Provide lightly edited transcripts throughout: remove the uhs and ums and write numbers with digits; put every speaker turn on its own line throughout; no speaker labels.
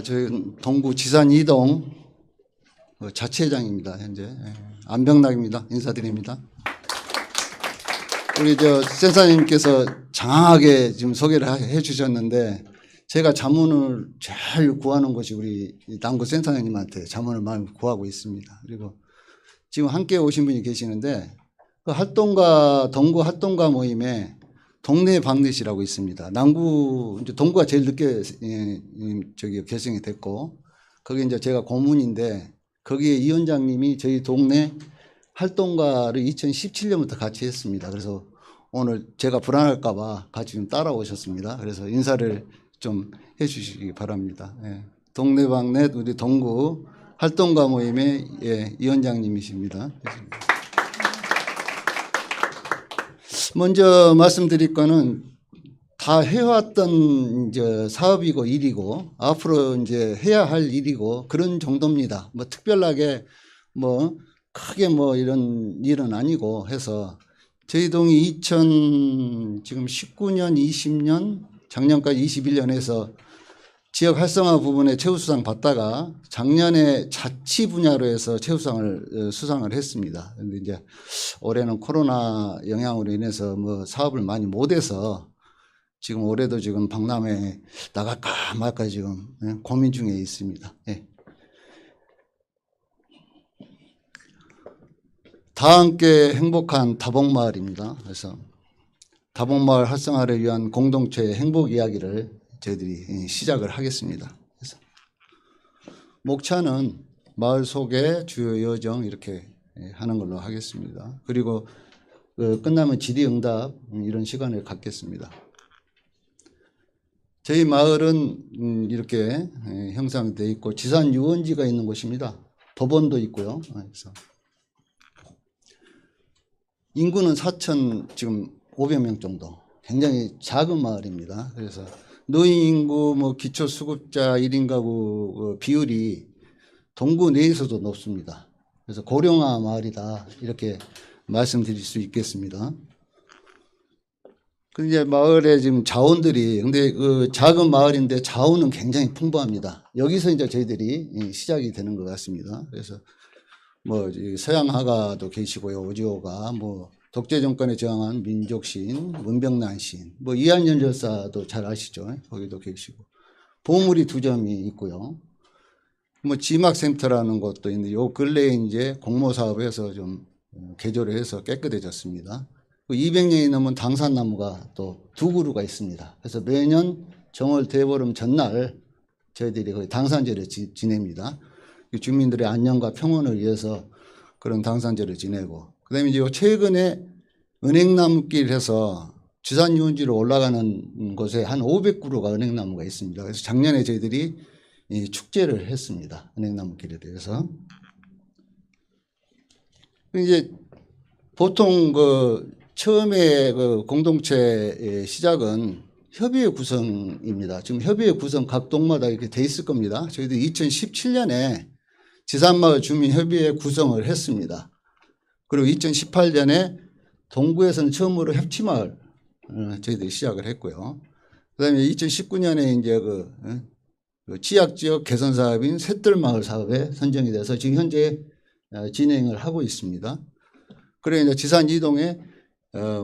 저희 동구 지산 2동 자치회장입니다. 현재 안병락입니다. 인사드립니다. 우리 센터님께서 장황하게 지금 소개를 해주셨는데 제가 자문을 잘 구하는 것이 우리 남구 센터장님한테 자문을 많이 구하고 있습니다. 그리고 지금 함께 오신 분이 계시는데 그 동구 활동가 모임에 동네 방넷이라고 있습니다. 남구 이제 동구가 제일 늦게 결성이 됐고 거기 이제 제가 고문인데 거기에 이 원장님이 저희 동네 활동가를 2017년부터 같이 했습니다. 그래서 오늘 제가 불안할까봐 같이 좀 따라오셨습니다. 그래서 인사를 좀 해주시기 바랍니다. 동네 방넷 우리 동구 활동가 모임의 이 원장님이십니다. 먼저 말씀드릴 거는 다 해왔던 이제 사업이고 일이고 앞으로 이제 해야 할 일이고 그런 정도입니다. 뭐 특별하게 뭐 크게 뭐 이런 일은 아니고 해서 저희 동이 지금 19년, 20년, 작년까지 21년에서 지역 활성화 부분에 최우수상 받다가 작년에 자치 분야로 해서 최우수상을 수상을 했습니다. 그런데 이제 올해는 코로나 영향으로 인해서 뭐 사업을 많이 못해서 지금 올해도 지금 박람회 나갈까 말까 지금 고민 중에 있습니다. 다 함께 행복한 다봉마을입니다. 그래서 다봉마을 활성화를 위한 공동체의 행복 이야기를 저희들이 시작을 하겠습니다. 그래서 목차는 마을 소개, 주요 여정 이렇게 하는 걸로 하겠습니다. 그리고 끝나면 질의응답 이런 시간을 갖겠습니다. 저희 마을은 이렇게 형성되어 있고 지산 유원지가 있는 곳입니다. 법원도 있고요. 그래서 인구는 4,500명 정도. 굉장히 작은 마을입니다. 그래서 노인 인구, 뭐 기초수급자 1인 가구 비율이 동구 내에서도 높습니다. 그래서 고령화 마을이다 이렇게 말씀드릴 수 있겠습니다. 그 이제 마을에 지금 자원들이 근데 그 작은 마을인데 자원은 굉장히 풍부합니다. 여기서 이제 저희들이 시작이 되는 것 같습니다. 그래서 뭐 서양 화가도 계시고요, 오지호가 뭐 독재 정권에 저항한 민족시인, 문병난시인, 뭐 이한열 열사도 잘 아시죠? 거기도 계시고 보물이 2점이 있고요. 뭐 지막센터라는 것도 있는데 요 근래에 이제 공모 사업에서 좀 개조를 해서 깨끗해졌습니다. 200년이 넘은 당산나무가 또 2그루가 있습니다. 그래서 매년 정월 대보름 전날 저희들이 거의 당산제를 지냅니다. 주민들의 안녕과 평온을 위해서 그런 당산제를 지내고 그다음에 이제 최근에 은행나무길 해서 지산유원지로 올라가는 곳에 한 500그루가 은행나무가 있습니다. 그래서 작년에 저희들이 축제를 했습니다. 은행나무길에 대해서. 이제 보통 처음에 공동체의 시작은 협의회 구성입니다. 지금 협의회 구성 각 동마다 이렇게 돼 있을 겁니다. 저희도 2017년에 지산마을 주민협의회 구성을 했습니다. 그리고 2018년에 동구에서는 처음으로 협치마을 저희들이 시작을 했고요. 그다음에 2019년에 이제 취약지역 개선 사업인 샛들마을 사업에 선정이 돼서 지금 현재 진행을 하고 있습니다. 그리고 이제 지산 2동에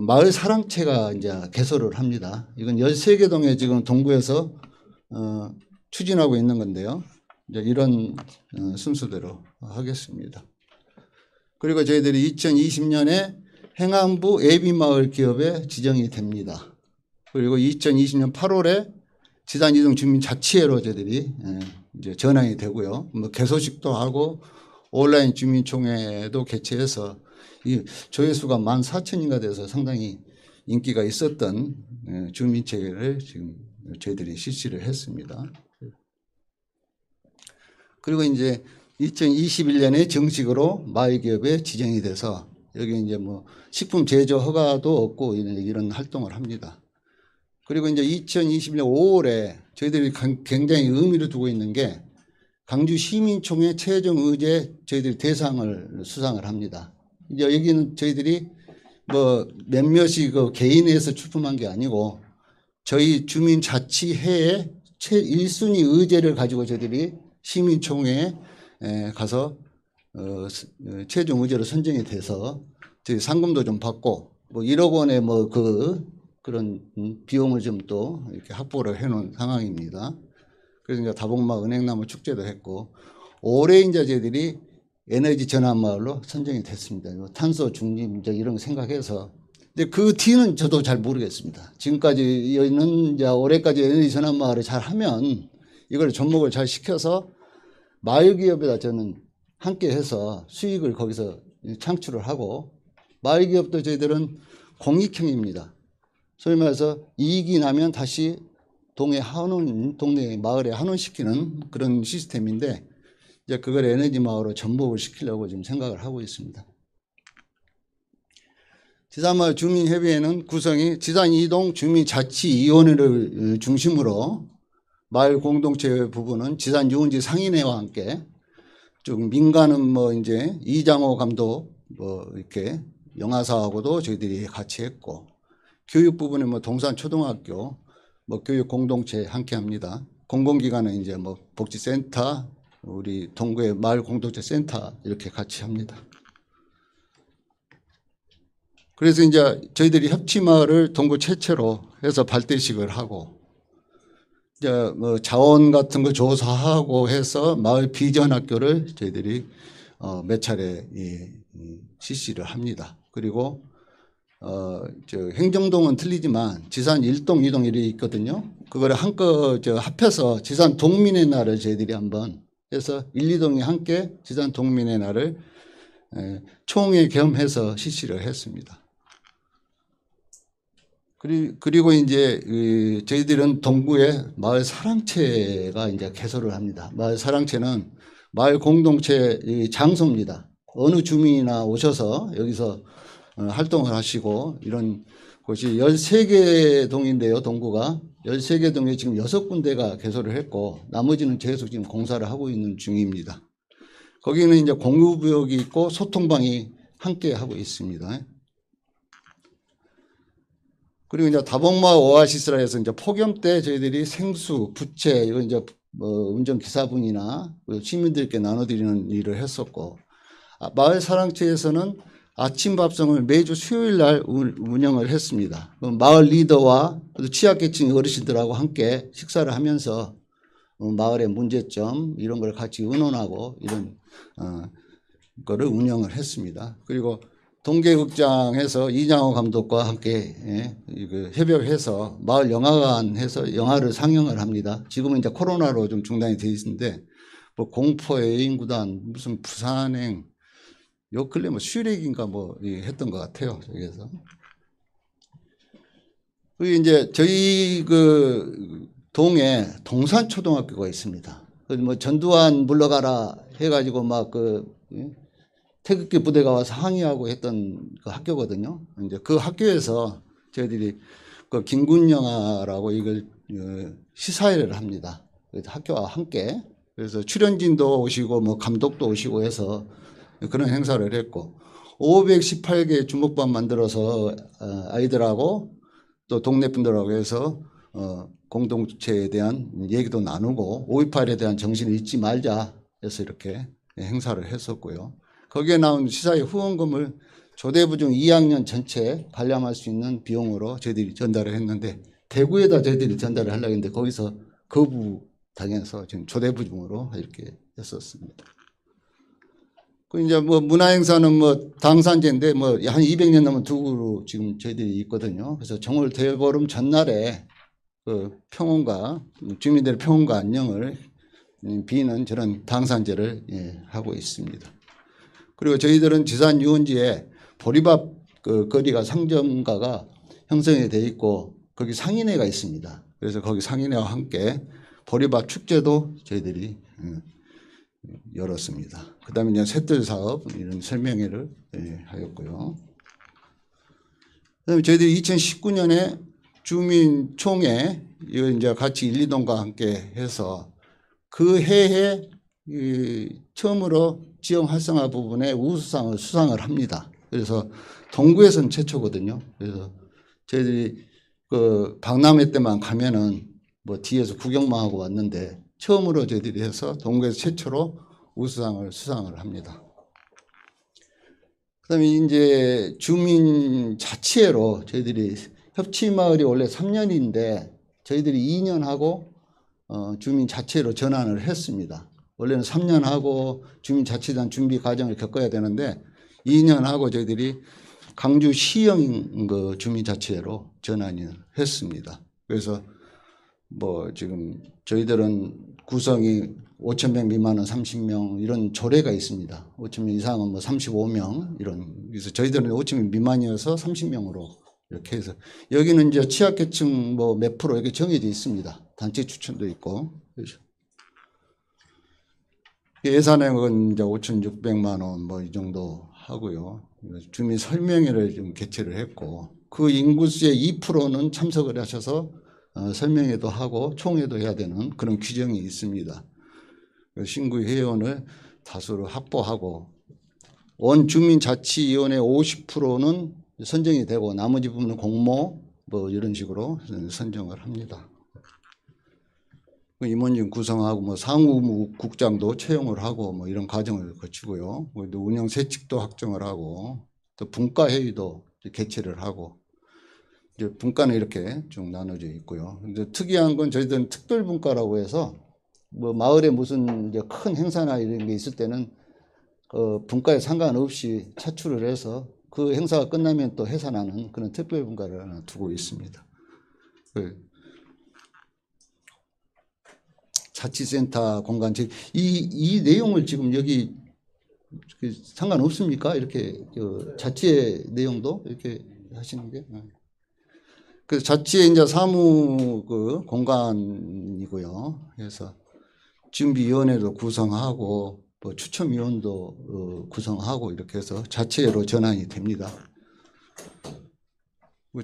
마을 사랑채가 이제 개설을 합니다. 이건 13개 동에 지금 동구에서 추진하고 있는 건데요. 이제 이런 순서대로 하겠습니다. 그리고 저희들이 2020년에 행안부 예비마을 기업에 지정이 됩니다. 그리고 2020년 8월에 지산 2동 주민자치회로 저희들이 이제 전환이 되고요. 뭐 개소식도 하고 온라인 주민총회도 개최해서 이 조회수가 14,000인가 돼서 상당히 인기가 있었던 주민체계를 지금 저희들이 실시를 했습니다. 그리고 이제 2021년에 정식으로 마을기업에 지정이 돼서 여기 이제 뭐 식품 제조 허가도 얻고 이런 활동을 합니다. 그리고 이제 2021년 5월에 저희들이 굉장히 의미를 두고 있는 게 강주 시민총회 최종 의제 저희들이 대상을 수상을 합니다. 이제 여기는 저희들이 뭐 몇몇이 개인에서 출품한 게 아니고 저희 주민자치회에 1순위 의제를 가지고 저희들이 시민총회에 가서 최종 의제로 선정이 돼서 저희 상금도 좀 받고 뭐 1억 원의 뭐 그런 비용을 좀 또 이렇게 확보를 해놓은 상황입니다. 그래서 이제 다복마 은행나무 축제도 했고 올해 이제 저희들이 에너지 전환 마을로 선정이 됐습니다. 탄소 중립 이런 거 생각해서. 근데 그 뒤는 저도 잘 모르겠습니다. 지금까지는 이제 올해까지 에너지 전환 마을을 잘 하면 이걸 접목을 잘 시켜서 마을 기업에다 저는 함께 해서 수익을 거기서 창출을 하고 마을 기업도 저희들은 공익형입니다. 소위 말해서 이익이 나면 다시 동네 마을에 환원시키는 그런 시스템인데 이제 그걸 에너지 마을로 접목을 시키려고 지금 생각을 하고 있습니다. 지산마을 주민협의회는 구성이 지산 이동 주민자치위원회를 중심으로 마을 공동체 부분은 지산 유원지 상인회와 함께 좀 민간은 뭐 이제 이장호 감독 뭐 이렇게 영화사하고도 저희들이 같이 했고 교육 부분에 뭐 동산 초등학교 뭐 교육 공동체 함께 합니다. 공공기관은 이제 뭐 복지센터 우리 동구의 마을 공동체 센터 이렇게 같이 합니다. 그래서 이제 저희들이 협치마을을 동구 최초로 해서 발대식을 하고 이제 뭐 자원 같은 거 조사하고 해서 마을 비전 학교를 저희들이 몇 차례 실시를 합니다. 그리고 저 행정동은 틀리지만 지산 1동, 2동 이렇게 있거든요. 그거를 합해서 지산 동민의 날을 저희들이 한번 해서 1, 2동이 함께 지산 동민의 날을 총회 겸해서 실시를 했습니다. 그리고 이제 저희들은 동구에 마을 사랑채가 이제 개설을 합니다. 마을 사랑채는 마을 공동체 장소입니다. 어느 주민이나 오셔서 여기서 활동을 하시고 이런 곳이 13개 동인데요. 동구가 13개 동에 지금 6군데가 개설을 했고 나머지는 계속 지금 공사를 하고 있는 중입니다. 거기는 이제 공유구역이 있고 소통방이 함께 하고 있습니다. 그리고 이제 다복마 오아시스라 해서 이제 폭염 때 저희들이 생수, 부채 이건 이제 뭐 운전기사분이나 시민들께 나눠드리는 일을 했었고 마을 사랑채에서는 아침 밥성을 매주 수요일 날 운영을 했습니다. 마을 리더와 취약계층 어르신들하고 함께 식사를 하면서 마을의 문제점 이런 걸 같이 의논하고 이런 거를 운영을 했습니다. 그리고 동계극장에서 이장호 감독과 함께 협업해서 마을 영화관 해서 영화를 상영을 합니다. 지금은 이제 코로나로 좀 중단이 되어 있는데 뭐 공포의 여인구단 무슨 부산행 요 근래 뭐 슈렉인가 뭐 했던 것 같아요. 저기에서. 그리고 이제 저희 그 동에 동산초등학교가 있습니다. 뭐 전두환 물러가라 해가지고 막 태극기 부대가 와서 항의하고 했던 그 학교거든요. 이제 그 학교에서 저희들이 그 김군영화라고 이걸 시사회를 합니다. 학교와 함께. 그래서 출연진도 오시고 뭐 감독도 오시고 해서 그런 행사를 했고 518개 주먹밥 만들어서 아이들하고 또 동네 분들하고 해서 공동체에 대한 얘기도 나누고 5.18에 대한 정신을 잊지 말자 해서 이렇게 행사를 했었고요. 거기에 나온 시사회 후원금을 조대부중 2학년 전체 관람할 수 있는 비용으로 저희들이 전달을 했는데 대구에다 저희들이 전달을 하려고 했는데 거기서 거부당해서 지금 조대부중으로 이렇게 했었습니다. 그 이제 뭐 문화행사는 뭐 당산제인데 뭐 한 200년 넘은 두구로 지금 저희들이 있거든요. 그래서 정월 대보름 전날에 그 평온과 주민들의 평온과 안녕을 비는 저런 당산제를 하고 있습니다. 그리고 저희들은 지산 유원지에 보리밥 그 거리가 상점가가 형성이 되어 있고 거기 상인회가 있습니다. 그래서 거기 상인회와 함께 보리밥 축제도 저희들이 열었습니다. 그 다음에 이제 셋들 사업 이런 설명회를 하였고요. 그 다음에 저희들이 2019년에 주민총회 이거 이제 같이 1, 2동과 함께 해서 그 해에 처음으로 지역 활성화 부분에 우수상을 수상을 합니다. 그래서 동구에서는 최초거든요. 그래서 저희들이 그 박람회 때만 가면은 뭐 뒤에서 구경만 하고 왔는데 처음으로 저희들이 해서 동구에서 최초로 우수상을 수상을 합니다. 그다음에 이제 주민 자치회로 저희들이 협치마을이 원래 3년인데 저희들이 2년 하고 주민 자치회로 전환을 했습니다. 원래는 3년 하고 주민 자치단 준비 과정을 겪어야 되는데 2년 하고 저희들이 강주시형 그 주민 자치회로 전환을 했습니다. 그래서 뭐 지금 저희들은 구성이 5,000명 미만은 30명 이런 조례가 있습니다. 5,000명 이상은 뭐 35명 이런. 그래서 저희들은 5,000명 미만이어서 30명으로 이렇게 해서 여기는 이제 취약계층 뭐 몇 프로 이렇게 정해져 있습니다. 단체 추천도 있고. 예산액은 이제 5,600만 원 뭐 이 정도 하고요. 주민 설명회를 좀 개최를 했고 그 인구수의 2%는 참석을 하셔서 설명회도 하고 총회도 해야 되는 그런 규정이 있습니다. 신구 회원을 다수로 확보하고 원주민자치위원회 50%는 선정이 되고 나머지 부분은 공모 뭐 이런 식으로 선정을 합니다. 임원진 구성하고 뭐 상무국장도 채용을 하고 뭐 이런 과정을 거치고요. 또 운영 세칙도 확정을 하고 또 분과회의도 개최를 하고 이제 분과는 이렇게 쭉 나눠져 있고요. 근데 특이한 건 저희들은 특별분과라고 해서 뭐 마을에 무슨 이제 큰 행사나 이런 게 있을 때는 분과에 상관없이 차출을 해서 그 행사가 끝나면 또 해산하는 그런 특별분과를 하나 두고 있습니다. 자치센터 공간 이 내용을 지금 여기 상관없습니까? 이렇게 자치의 내용도 이렇게 하시는 게. 그래서 자치의 이제 사무 그 공간이고요. 그래서 준비위원회도 구성하고 뭐 추첨위원도 구성하고 이렇게 해서 자치회로 전환이 됩니다.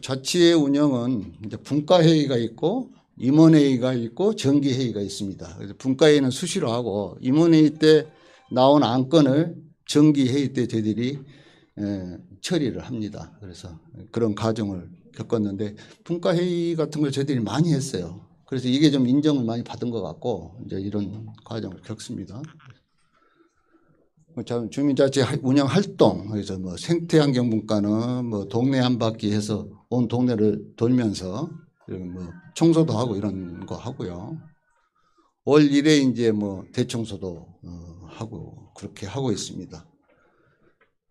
자치회 운영은 이제 분과회의가 있고 임원회의가 있고 정기회의가 있습니다. 그래서 분과회의는 수시로 하고 임원회의 때 나온 안건을 정기회의 때 저희들이 처리를 합니다. 그래서 그런 과정을 겪었는데 분과회의 같은 걸 저희들이 많이 했어요. 그래서 이게 좀 인정을 많이 받은 것 같고 이제 이런 과정을 겪습니다. 주민자치 운영 활동, 그래서 뭐 생태환경분과는 뭐 동네 한 바퀴 해서 온 동네를 돌면서 뭐 청소도 하고 이런 거 하고요. 월 1회 이제 뭐 대청소도 하고 그렇게 하고 있습니다.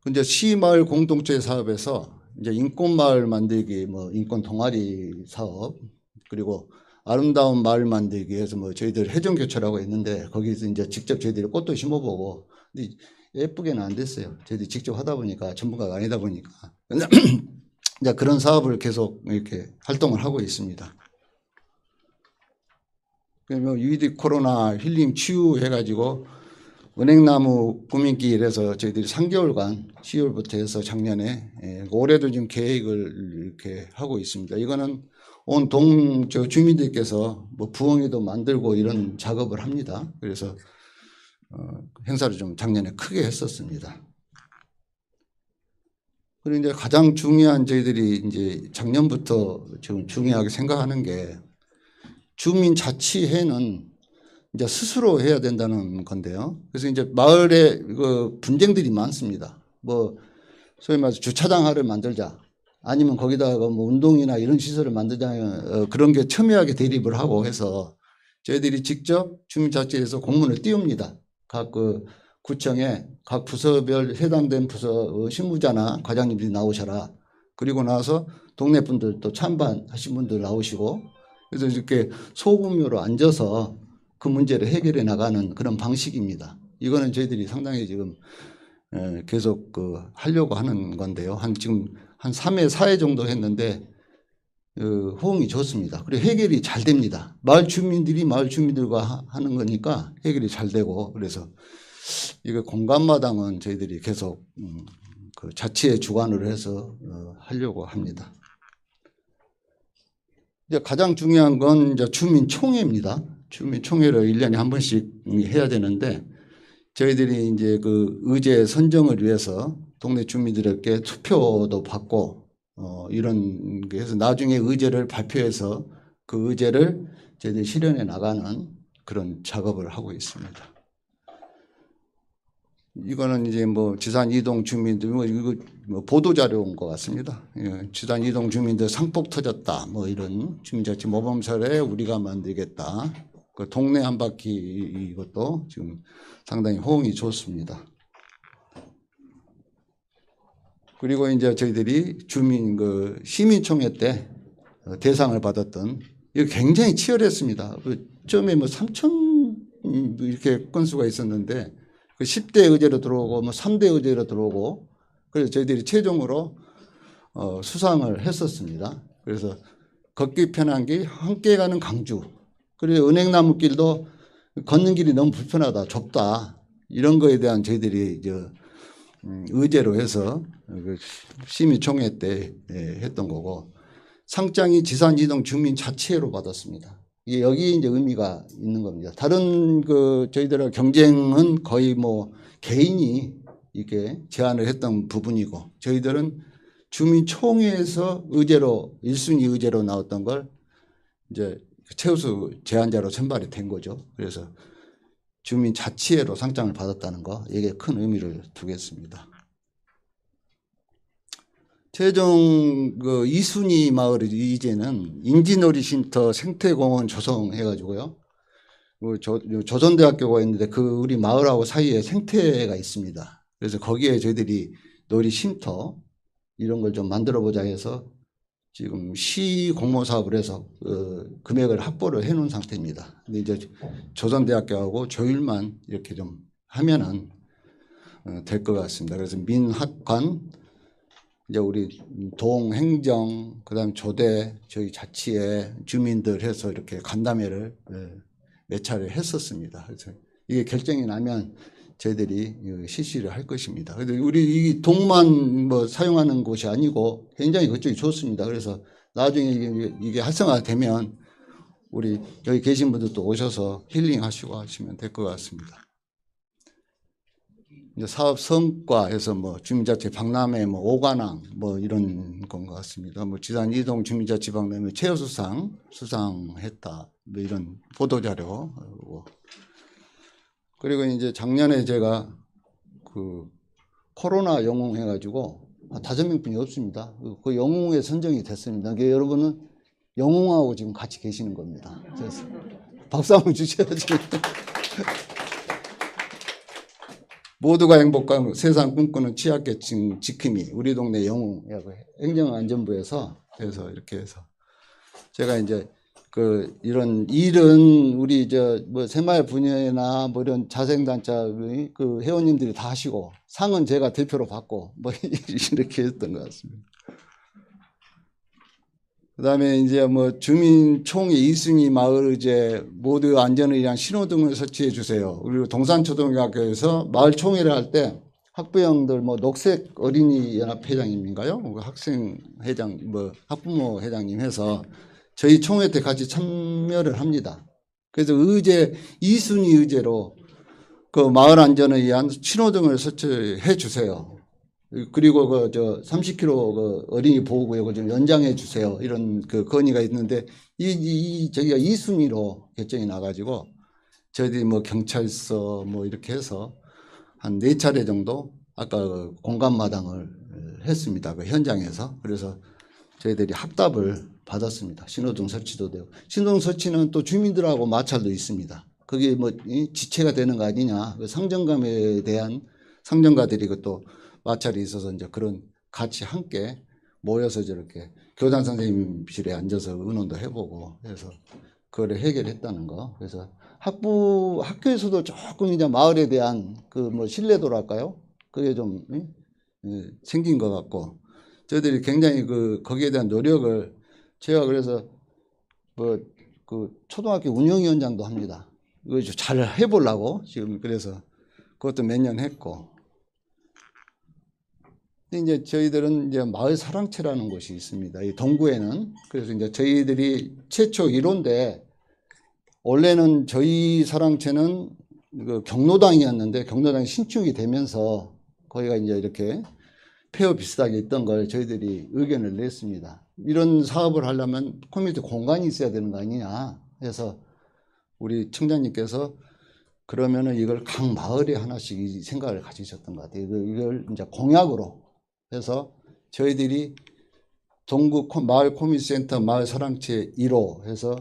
근데 시마을 공동체 사업에서 이제 인권마을 만들기, 뭐 인권 동아리 사업, 그리고 아름다운 마을 만들기 해서 뭐 저희들 해전교차라고 있는데 거기서 이제 직접 저희들이 꽃도 심어보고, 근데 예쁘게는 안 됐어요. 저희들이 직접 하다 보니까 전문가가 아니다 보니까. 이제 그런 사업을 계속 이렇게 활동을 하고 있습니다. 뭐 위드 코로나 힐링 치유 해가지고 은행나무 꾸미기 이래서 저희들이 3개월간 10월부터 해서 작년에 올해도 지금 계획을 이렇게 하고 있습니다. 이거는 온 주민들께서 뭐 부엉이도 만들고 이런 작업을 합니다. 그래서 행사를 좀 작년에 크게 했었습니다. 그리고 이제 가장 중요한 저희들이 이제 작년부터 지금 중요하게 생각하는 게 주민자치회는 이제 스스로 해야 된다는 건데요. 그래서 이제 마을에 그 분쟁들이 많습니다. 뭐 소위 말해서 주차장을 만들자, 아니면 거기다가 뭐 운동이나 이런 시설을 만들자, 그런 게 첨예하게 대립을 하고 해서 저희들이 직접 주민자치회에서 공문을 띄웁니다. 각 그 구청에 각 부서별 해당된 부서 실무자나 과장님들이 나오셔라. 그리고 나서 동네 분들 또 찬반하신 분들 나오시고, 그래서 이렇게 소규모로 앉아서 그 문제를 해결해 나가는 그런 방식입니다. 이거는 저희들이 상당히 지금 계속 하려고 하는 건데요. 지금 한 3회, 4회 정도 했는데 호응이 좋습니다. 그리고 해결이 잘 됩니다. 마을 주민들이 마을 주민들과 하는 거니까 해결이 잘 되고, 그래서 이거 공간마당은 저희들이 계속 그 자치의 주관으로 해서 하려고 합니다. 이제 가장 중요한 건 이제 주민총회입니다. 주민총회를 1년에 한 번씩 해야 되는데, 저희들이 이제 그 의제 선정을 위해서 동네 주민들에게 투표도 받고 이런 게 해서 나중에 의제를 발표해서 그 의제를 저희들이 실현해 나가는 그런 작업을 하고 있습니다. 이거는 이제 뭐 지산 이동 주민들 이거 보도 자료인 것 같습니다. 예, 지산 이동 주민들 상폭 터졌다 뭐 이런 주민자치 모범사례 우리가 만들겠다. 그 동네 한 바퀴 이것도 지금 상당히 호응이 좋습니다. 그리고 이제 저희들이 주민 그 시민총회 때 대상을 받았던 이거 굉장히 치열했습니다. 처음에 뭐 3천 이렇게 건수가 있었는데 그 10대 의제로 들어오고 뭐 3대 의제로 들어오고 그래서 저희들이 최종으로 수상을 했었습니다. 그래서 걷기 편한 길 함께 가는 강주 그리고 은행나무길도 걷는 길이 너무 불편하다 좁다 이런 거에 대한 저희들이 이제 의제로 해서 시민총회 때 했던 거고 상장이 지산이동 주민자치회로 받았습니다. 이게 여기 이제 의미가 있는 겁니다. 다른 그 저희들의 경쟁은 거의 뭐 개인이 이렇게 제안을 했던 부분이고 저희들은 주민총회에서 의제로 1순위 의제로 나왔던 걸 이제 최우수 제안자로 선발이 된 거죠. 그래서 주민자치회로 상장을 받았다는 거 이게 큰 의미를 두겠습니다. 최종 그 2순위 마을 이제는 인지놀이쉼터 생태공원 조성해가지고요. 조선대학교가 있는데 그 우리 마을하고 사이에 생태가 있습니다. 그래서 거기에 저희들이 놀이쉼터 이런 걸 좀 만들어보자 해서 지금 시 공모 사업을 해서 금액을 확보를 해놓은 상태입니다. 근데 이제 조선대학교하고 조율만 이렇게 좀 하면은 될 것 같습니다. 그래서 민학관 이제 우리 동행정 그다음 조대 저희 자치회 주민들 해서 이렇게 간담회를 몇 차례 했었습니다. 그래서 이게 결정이 나면 저희들이 실시를 할 것입니다. 그래서 우리 이 동만 뭐 사용하는 곳이 아니고 굉장히 그쪽이 좋습니다. 그래서 나중에 이게 활성화되면 우리 여기 계신 분들도 오셔서 힐링하시고 하시면 될 것 같습니다. 이제 사업 성과에서 뭐 주민자치 박람회 뭐 오관왕 뭐 이런 건 것 같습니다. 뭐 지산 이동 주민자치 박람회 최우수상 수상했다 뭐 이런 보도자료. 그리고 이제 작년에 제가 그 코로나 영웅 해가지고 5명뿐이 없습니다. 그 영웅에 선정이 됐습니다. 그러니까 여러분은 영웅하고 지금 같이 계시는 겁니다. 그래서 박수 한번 주셔야지. 모두가 행복한 세상 꿈꾸는 취약계층 지킴이 우리 동네 영웅이라고 행정안전부에서 그래서 이렇게 해서 제가 이제 그 이런 일은 우리 저 뭐 새마을 분야나 뭐 이런 자생단체 그 회원님들이 다 하시고 상은 제가 대표로 받고 뭐 이렇게 했던 것 같습니다. 그다음에 이제 뭐 주민총회 2순위 마을 의제 모두 안전을 위한 신호등을 설치해 주세요. 그리고 동산초등학교에서 마을 총회를 할 때 학부형들 뭐 녹색 어린이 연합 회장님인가요? 학생 회장 뭐 학부모 회장님 해서 저희 총회 때 같이 참여를 합니다. 그래서 의제 2순위 의제로 그 마을 안전을 위한 신호등을 설치해 주세요. 그리고 그 저 30km 그 어린이 보호구역을 좀 연장해 주세요. 이런 그 건의가 있는데 저희가 2순위로 결정이 나가지고 저희들이 뭐 경찰서 뭐 이렇게 해서 한 4차례 정도 아까 그 공간마당을 했습니다. 그 현장에서. 그래서 저희들이 합답을 받았습니다. 신호등 설치도 되고. 신호등 설치는 또 주민들하고 마찰도 있습니다. 그게 뭐 지체가 되는 거 아니냐. 그 상정감에 대한 상정가들이 그것도 마찰이 있어서 이제 그런 같이 함께 모여서 저렇게 교장 선생님실에 앉아서 의논도 해보고 해서 그걸 해결했다는 거. 그래서 학교에서도 조금 이제 마을에 대한 그 뭐 신뢰도랄까요? 그게 좀 생긴 것 같고 저희들이 굉장히 그 거기에 대한 노력을 제가 그래서 뭐 그 초등학교 운영위원장도 합니다. 이거 잘 해보려고 지금 그래서 그것도 몇 년 했고. 이제 저희들은 이제 마을 사랑채라는 곳이 있습니다. 이 동구에는. 그래서 이제 저희들이 최초 1호인데 원래는 저희 사랑채는 그 경로당이었는데 경로당이 신축이 되면서 거기가 이제 이렇게 폐허 비슷하게 있던 걸 저희들이 의견을 냈습니다. 이런 사업을 하려면 커뮤니티 공간이 있어야 되는 거 아니냐. 해서 우리 청장님께서 그러면은 이걸 각 마을에 하나씩 이 생각을 가지셨던 것 같아요. 이걸 이제 공약으로 해서 저희들이 동구 마을 코미센터 마을 사랑채 1호 해서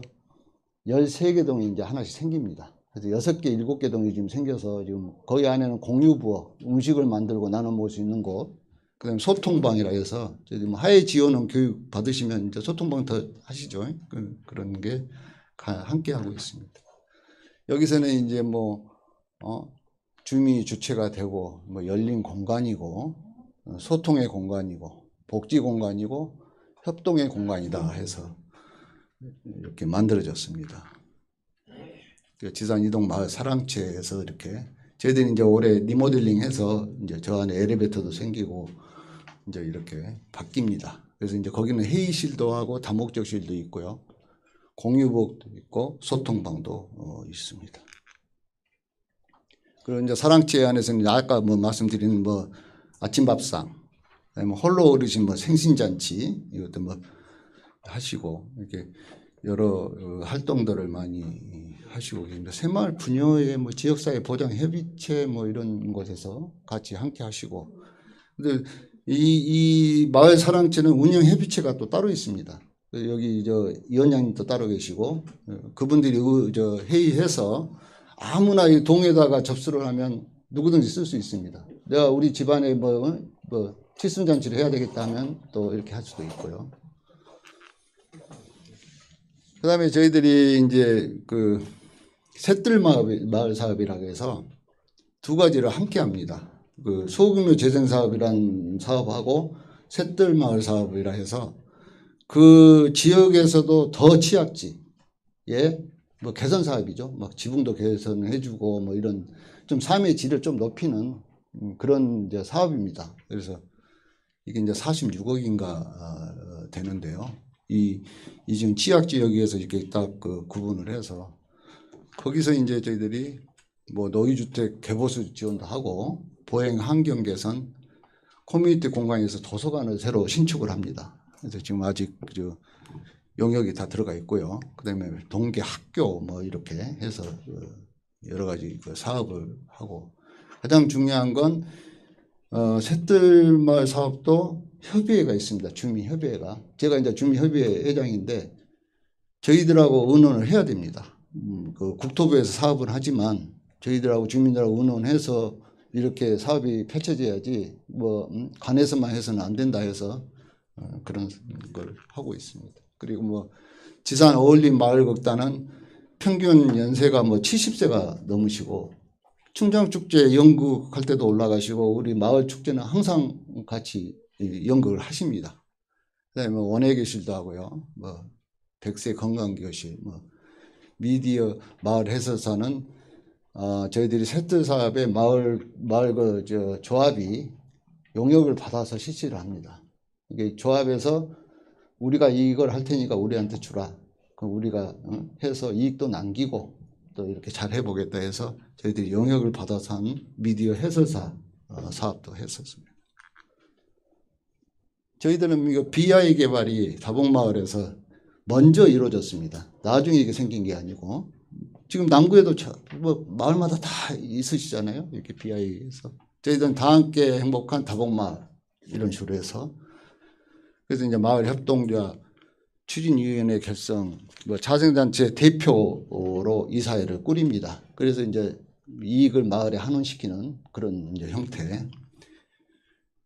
13개 동이 이제 하나씩 생깁니다. 그래서 6개, 7개 동이 지금 생겨서 지금 거기 안에는 공유부어, 음식을 만들고 나눠 먹을 수 있는 곳, 그 다음에 소통방이라 해서 저희 뭐 하해 지원원 교육 받으시면 이제 소통방 더 하시죠. 그런 게 함께 하고 있습니다. 여기서는 이제 뭐, 주민이 주체가 되고, 뭐 열린 공간이고, 소통의 공간이고, 복지 공간이고, 협동의 공간이다 해서 이렇게 만들어졌습니다. 지산 이동 마을 사랑채에서 이렇게 저희들이 이제 올해 리모델링 해서 이제 저 안에 엘리베이터도 생기고 이제 이렇게 바뀝니다. 그래서 이제 거기는 회의실도 하고 다목적실도 있고요. 공유복도 있고 소통방도 있습니다. 그리고 이제 사랑채 안에서는 아까 뭐 말씀드린 뭐 아침밥상, 뭐 홀로 어르신 뭐 생신잔치 이것도 뭐 하시고 이렇게 여러 활동들을 많이 하시고 계십니다. 새마을 분여의 뭐 지역사회 보장 협의체 뭐 이런 곳에서 같이 함께 하시고, 근데 이 마을 사랑채는 운영 협의체가 또 따로 있습니다. 여기 저 위원장님도 따로 계시고 그분들이 저 회의해서 아무나 이 동에다가 접수를 하면 누구든지 쓸 수 있습니다. 내가 우리 집안에 뭐 칠순잔치를 해야 되겠다 하면 또 이렇게 할 수도 있고요. 그 다음에 저희들이 이제 그 셋들 마을 사업이라고 해서 두 가지를 함께 합니다. 그 소규모 재생 사업이란 사업하고 셋들 마을 사업이라 해서 그 지역에서도 더 취약지에 뭐 개선 사업이죠. 막 지붕도 개선해주고 뭐 이런 좀 삶의 질을 좀 높이는 그런 이제 사업입니다. 그래서 이게 이제 46억인가 되는데요. 이 지금 취약 지역에서 이렇게 딱 그 구분을 해서 거기서 이제 저희들이 뭐 노후주택 개보수 지원도 하고 보행 환경 개선, 커뮤니티 공간에서 도서관을 새로 신축을 합니다. 그래서 지금 아직 저 용역이 다 들어가 있고요. 그다음에 동계 학교 뭐 이렇게 해서 여러 가지 그 사업을 하고, 가장 중요한 건 셋들마을 사업도 협의회가 있습니다. 주민협의회가. 제가 이제 주민협의회 회장인데 저희들하고 의논을 해야 됩니다. 그 국토부에서 사업을 하지만 저희들하고 주민들하고 의논해서 이렇게 사업이 펼쳐져야지 뭐 관에서만 해서는 안 된다 해서 그런 걸 하고 있습니다. 그리고 뭐 지산 어울림 마을극단은 평균 연세가 뭐 70세가 넘으시고 충장축제 연극할 때도 올라가시고 우리 마을 축제는 항상 같이 연극을 하십니다. 그다음에 원예교실도 하고요. 뭐 백세 건강교실, 뭐 미디어 마을 해설사는 저희들이 셋들 사업에 마을 그 저 조합이 용역을 받아서 실시를 합니다. 이게 조합에서 우리가 이걸 할 테니까 우리한테 주라. 그럼 우리가 해서 이익도 남기고 또 이렇게 잘 해보겠다 해서 저희들이 용역을 받아서 한 미디어 해설사 사업도 했었습니다. 저희들은 이거 BI 개발이 다봉마을에서 먼저 이루어졌습니다. 나중에 이게 생긴 게 아니고 지금 남구에도 뭐 마을마다 다 있으시잖아요. 이렇게 BI에서 저희들은 다 함께 행복한 다봉마을 이런 식으로 해서 그래서 이제 마을 협동조합 추진위원회 결성, 뭐 자생단체 대표로 이사회를 꾸립니다. 그래서 이제 이익을 마을에 환원시키는 그런 이제 형태.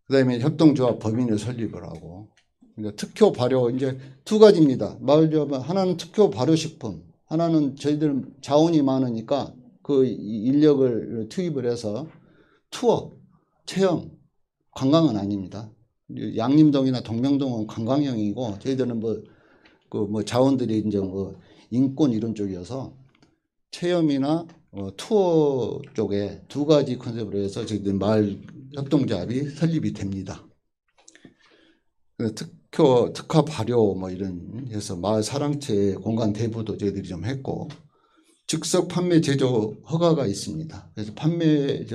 그다음에 협동조합 법인을 설립을 하고, 그러니까 특효 발효 이제 두 가지입니다. 마을조합은 하나는 특효 발효식품, 하나는 저희들 자원이 많으니까 그 인력을 투입을 해서 투어, 체험, 관광은 아닙니다. 양림동이나 동명동은 관광형이고 저희들은 뭐 자원들이 이제 뭐 인권 이런 쪽이어서 체험이나 투어 쪽에 두 가지 컨셉으로 해서 저희들 마을 협동조합이 설립이 됩니다. 특화 발효 뭐 이런 해서 마을 사랑채 공간 대부도 저희들이 좀 했고 즉석 판매 제조 허가가 있습니다. 그래서 판매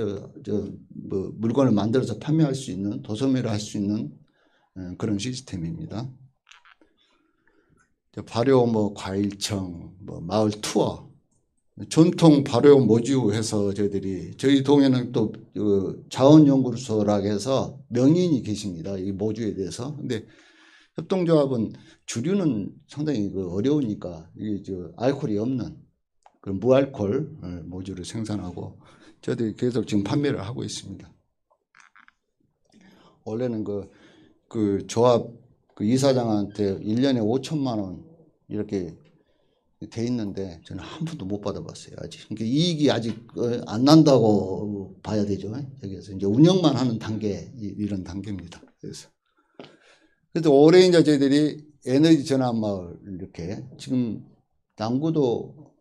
뭐 물건을 만들어서 판매할 수 있는 도소매를 할 수 있는 그런 시스템입니다. 발효 뭐 과일청, 뭐 마을 투어, 전통 발효 모주해서 저희 동에는 또 자원연구소라고 해서 명인이 계십니다. 이 모주에 대해서. 근데 협동조합은 주류는 상당히 어려우니까 이게 알코올이 없는 그런 무알콜 모주를 생산하고 저희들이 계속 지금 판매를 하고 있습니다. 원래는 그 조합 이사장한테 1년에 5천만 원 이렇게 돼 있는데 저는 한 푼도 못 받아봤어요 아직. 그러니까 이익이 아직 안 난다고 봐야 되죠. 여기서 이제 운영만 하는 단계 이런 단계입니다. 그래서 올해 이제 저희들이 에너지 전환 마을 이렇게 지금 남구도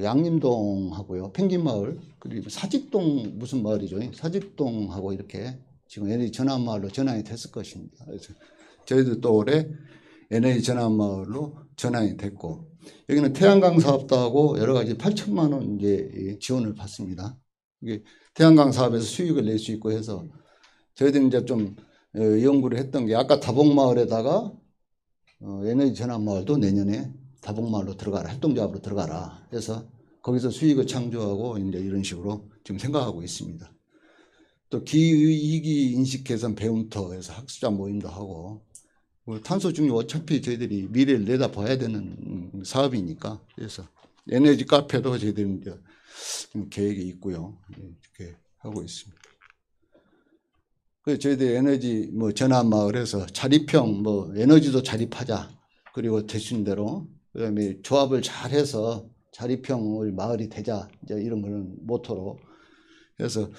양림동하고요, 펭귄 마을, 그리고 사직동 무슨 마을이죠? 사직동하고 이렇게 지금 에너지 전환 마을로 전환이 됐을 것입니다. 그래서 저희도 또 올해 에너지 전환 마을로 전환이 됐고, 여기는 태양광 사업도 하고 여러 가지 8천만 원 이제 지원을 받습니다. 이게 태양광 사업에서 수익을 낼 수 있고 해서 저희들이 이제 좀 연구를 했던 게, 아까 다봉마을에다가 에너지 전환 마을도 내년에 다봉마을로 들어가라, 협동조합으로 들어가라 해서 거기서 수익을 창조하고 이제 이런 식으로 지금 생각하고 있습니다. 또 기이기 인식 개선 배움터에서 학습자 모임도 하고, 탄소 중립 어차피 저희들이 미래를 내다봐야 되는 사업이니까, 그래서 에너지 카페도 저희들이 이제 지금 계획이 있고요. 이렇게 하고 있습니다. 그래서 저희들 에너지 전환 마을에서 자립형 에너지도 자립하자. 그리고 되신 대로 그다음에 조합을 잘해서 자립형을 마을이 되자. 이제 이런 거는 모토로. 그래서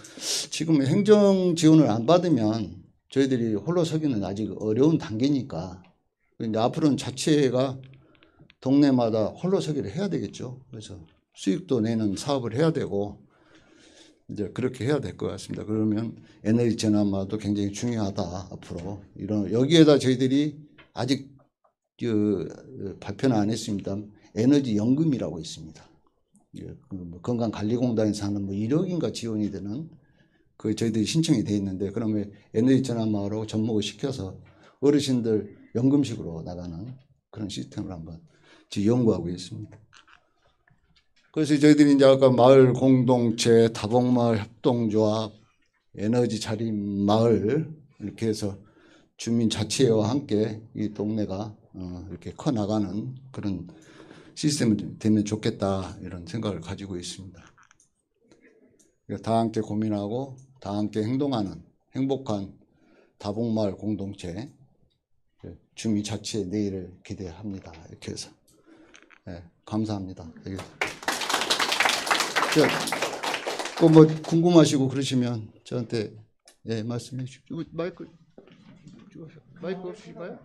지금 행정 지원을 안 받으면 저희들이 홀로 서기는 아직 어려운 단계니까 이제 앞으로는 자치회가 동네마다 홀로 서기를 해야 되겠죠. 그래서 수익도 내는 사업을 해야 되고 이제 그렇게 해야 될 것 같습니다. 그러면 에너지 전환마도 굉장히 중요하다 앞으로. 여기에다 저희들이 아직 발표는 안 했습니다. 에너지 연금이라고 있습니다. 건강관리공단에서 하는 1억인가 지원이 되는 저희들이 신청이 돼 있는데, 그러면 에너지 전환마을하고 접목을 시켜서 어르신들 연금식으로 나가는 그런 시스템을 한번 지금 연구하고 있습니다. 그래서 저희들이 이제 아까 마을 공동체, 다봉마을 협동조합, 에너지 자립 마을 이렇게 해서 주민자치회와 함께 이 동네가 이렇게 커 나가는 그런 시스템이 되면 좋겠다, 이런 생각을 가지고 있습니다. 다 함께 고민하고 다 함께 행동하는 행복한 다봉마을 공동체 주민자치회 내일을 기대합니다. 이렇게 해서 감사합니다. 뭐 궁금하시고 그러시면 저한테 말씀해 주십시오. 마이크 없으실까요?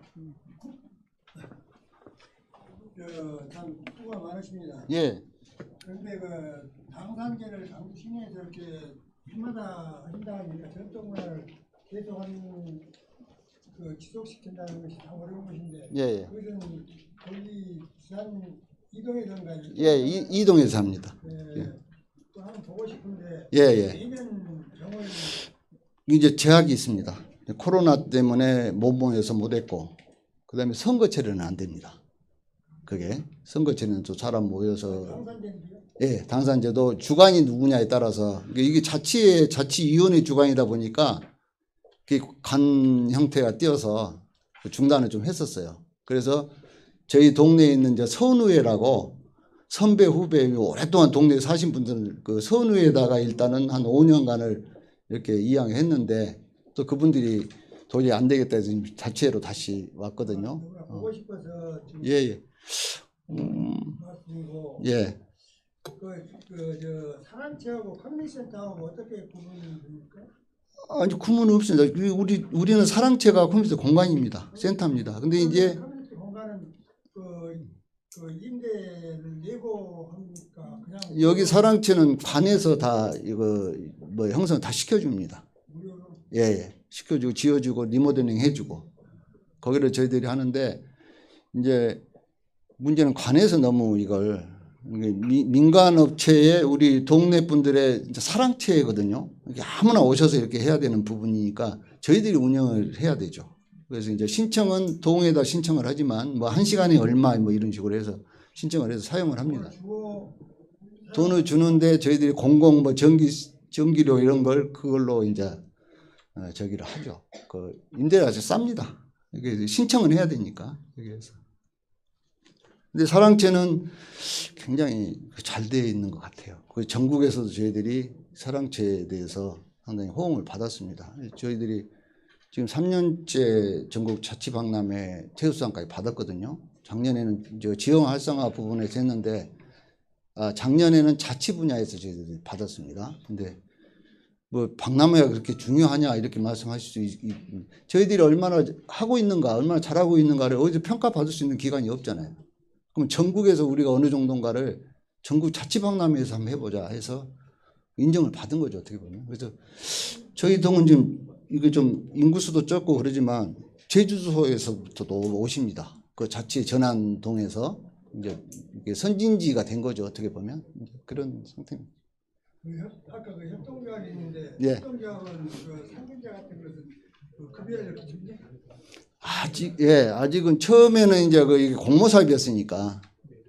참 수고가 많으십니다.
예.
그런데 당산제를 당구 시내에서 이렇게 해마다 하신다 하니까 전통을 계속하는 지속시킨다는 것이 참 어려운 것인데.
예.
그것은 거기 지산 이동에서인가요?
예, 이동에서 합니다.
또 한번 보고 싶은데.
예.
내년 정월
이제 제약이 있습니다. 코로나 때문에 못 모여서 못했고, 그다음에 선거철에는 안 됩니다. 그게 선거철에는 또 사람 모여서.
당산제인데요?
예, 당산제도 주관이 누구냐에 따라서 이게 자치위원회 주관이다 보니까 간 형태가 띄어서 중단을 좀 했었어요. 그래서 저희 동네에 있는 이제 선의회라고 선배 후배 오랫동안 동네에 사신 분들은 선의회에다가 일단은 한 5년간을 이렇게 이양했는데, 또 그분들이 도저히 안 되겠다 해서 자치회로 다시 왔거든요.
보고 싶어서 지금
예.
말씀이고.
예.
사랑체하고 커뮤니티센터하고 어떻게 구분이 됩니까?
아니, 구분은 없습니다. 우리는 사랑체가 커뮤니티 공간입니다. 센터입니다. 근데 이제
커뮤니티 공간은 임대를 내고 합니까? 그냥
여기 사랑체는 관에서 다 이거 형성 다 시켜줍니다.
무료로?
예. 시켜주고 지어주고 리모델링 해주고 거기를 저희들이 하는데, 이제 문제는 관에서 너무 이걸 민간 업체에 우리 동네 분들의 사랑체거든요. 아무나 오셔서 이렇게 해야 되는 부분이니까 저희들이 운영을 해야 되죠. 그래서 이제 신청은 동에다 신청을 하지만 뭐 1시간에 얼마 뭐 이런 식으로 해서 신청을 해서 사용을 합니다. 돈을 주는데 저희들이 공공 뭐 전기료 이런 걸 그걸로 이제 저기를 하죠. 그 임대료가 아주 쌉니다. 이게 신청을 해야 되니까 여기에서. 근데 사랑채는 굉장히 잘 되어 있는 것 같아요. 그 전국에서도 저희들이 사랑채에 대해서 상당히 호응을 받았습니다. 저희들이 지금 3년째 전국 자치박람회 최우수상까지 받았거든요. 작년에는 지형 활성화 부분에서 했는데 작년에는 자치 분야에서 저희들이 받았습니다. 근데 뭐 박람회가 그렇게 중요하냐 이렇게 말씀하실 수 저희들이 얼마나 하고 있는가, 얼마나 잘하고 있는가를 어디서 평가받을 수 있는 기관이 없잖아요. 그럼 전국에서 우리가 어느 정도인가를 전국 자치박람회에서 한번 해보자 해서 인정을 받은 거죠, 어떻게 보면. 그래서 저희 동은 지금 이게 좀 인구수도 적고 그러지만 제주도에서부터도 오십니다. 그 자치 전안동에서 이제 이게 선진지가 된 거죠, 어떻게 보면. 그런 상태입니다.
아까 그 협동조합이 있는데
예.
협동조합은 그 상근자 같은 것은 그 급여를 이렇게 줍니까?
아직은 처음에는 이제 그 이게 공모사업이었으니까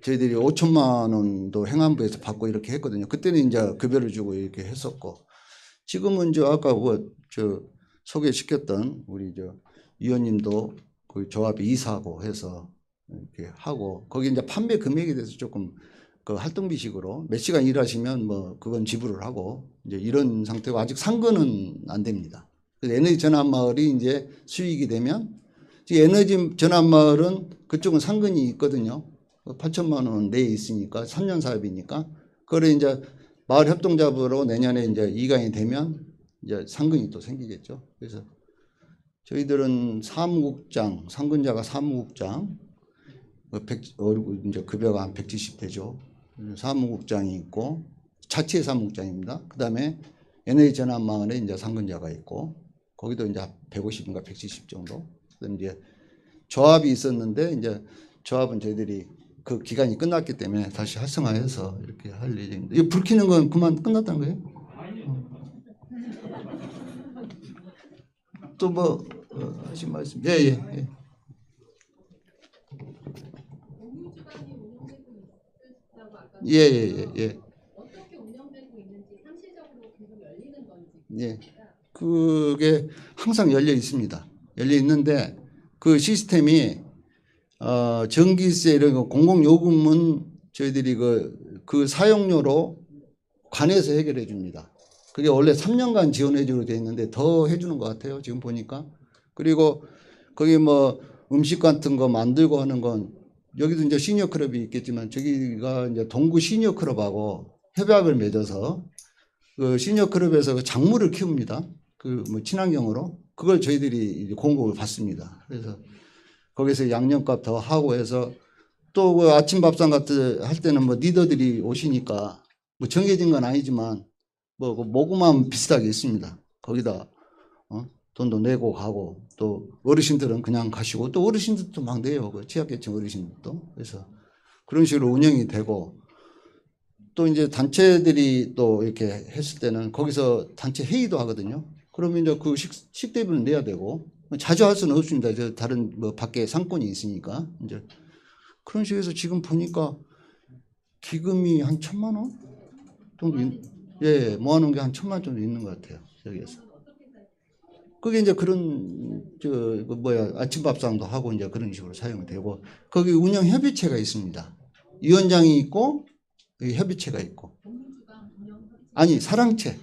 저희들이 5천만 원도 행안부에서 받고 이렇게 했거든요. 그때는 이제 급여를 주고 이렇게 했었고, 지금은 아까 소개시켰던 우리 위원님도 그 조합이 이사하고 해서 이렇게 하고, 거기 이제 판매 금액에 대해서 조금 그 활동비식으로 몇 시간 일하시면 뭐 그건 지불을 하고 이제 이런 상태고, 아직 상근은 안 됩니다. 그래서 에너지 전환 마을이 이제 수익이 되면, 에너지 전환 마을은 그쪽은 상근이 있거든요. 8천만 원 내에 있으니까 3년 사업이니까 그걸 이제 마을 협동조합으로 내년에 이제 이관이 되면 이제 상근이 또 생기겠죠. 그래서 저희들은 사무국장, 상근자가 사무국장, 이제 급여가 한 170대죠. 사무국장이 있고 자치의 사무국장입니다. 그다음에 에너지 전환 마을에 이제 상근자가 있고 거기도 이제 150인가 170 정도. 그다음 이제 조합이 있었는데 이제 조합은 저희들이 그 기간이 끝났기 때문에 다시 활성화해서 이렇게 할 예정입니다. 이 불 켜는 건 그만 끝났다는 거예요? 또 뭐 하신 말씀? 예. 예.
어떻게 운영되고 있는지 상시적으로 계속 열리는 건지.
예. 그게 항상 열려 있습니다. 열려 있는데 그 시스템이 전기세 이런 거 공공요금은 저희들이 그 사용료로 관해서 해결해 줍니다. 그게 원래 3년간 지원해 주기로 돼 있는데 더 해주는 것 같아요, 지금 보니까. 그리고 거기 뭐 음식 같은 거 만들고 하는 건 여기도 이제 시니어 클럽이 있겠지만 저기가 이제 동구 시니어 클럽하고 협약을 맺어서 그 시니어 클럽에서 그 작물을 키웁니다. 그 뭐 친환경으로 그걸 저희들이 공급을 받습니다. 그래서 거기서 양념값 더 하고 해서 또 그 아침 밥상 같은 할 때는 뭐 리더들이 오시니까 뭐 정해진 건 아니지만 뭐 그 모금만 비슷하게 있습니다. 거기다 돈도 내고 가고, 또 어르신들은 그냥 가시고 또 어르신들도 막 내요. 그 취약계층 어르신들도. 그래서 그런 식으로 운영이 되고, 또 이제 단체들이 또 이렇게 했을 때는 거기서 단체 회의도 하거든요. 그러면 이제 그 식대비는 내야 되고, 자주 할 수는 없습니다. 저 다른 뭐 밖에 상권이 있으니까. 이제 그런 식으로 해서 지금 보니까 기금이 한 1,000만 원 정도 모아놓은 게 한 1,000만 원 정도 있는 것 같아요, 여기에서. 그게 이제 그런 아침밥상도 하고 이제 그런 식으로 사용이 되고, 거기 운영 협의체가 있습니다. 위원장이 있고 협의체가 있고. 아니, 사랑채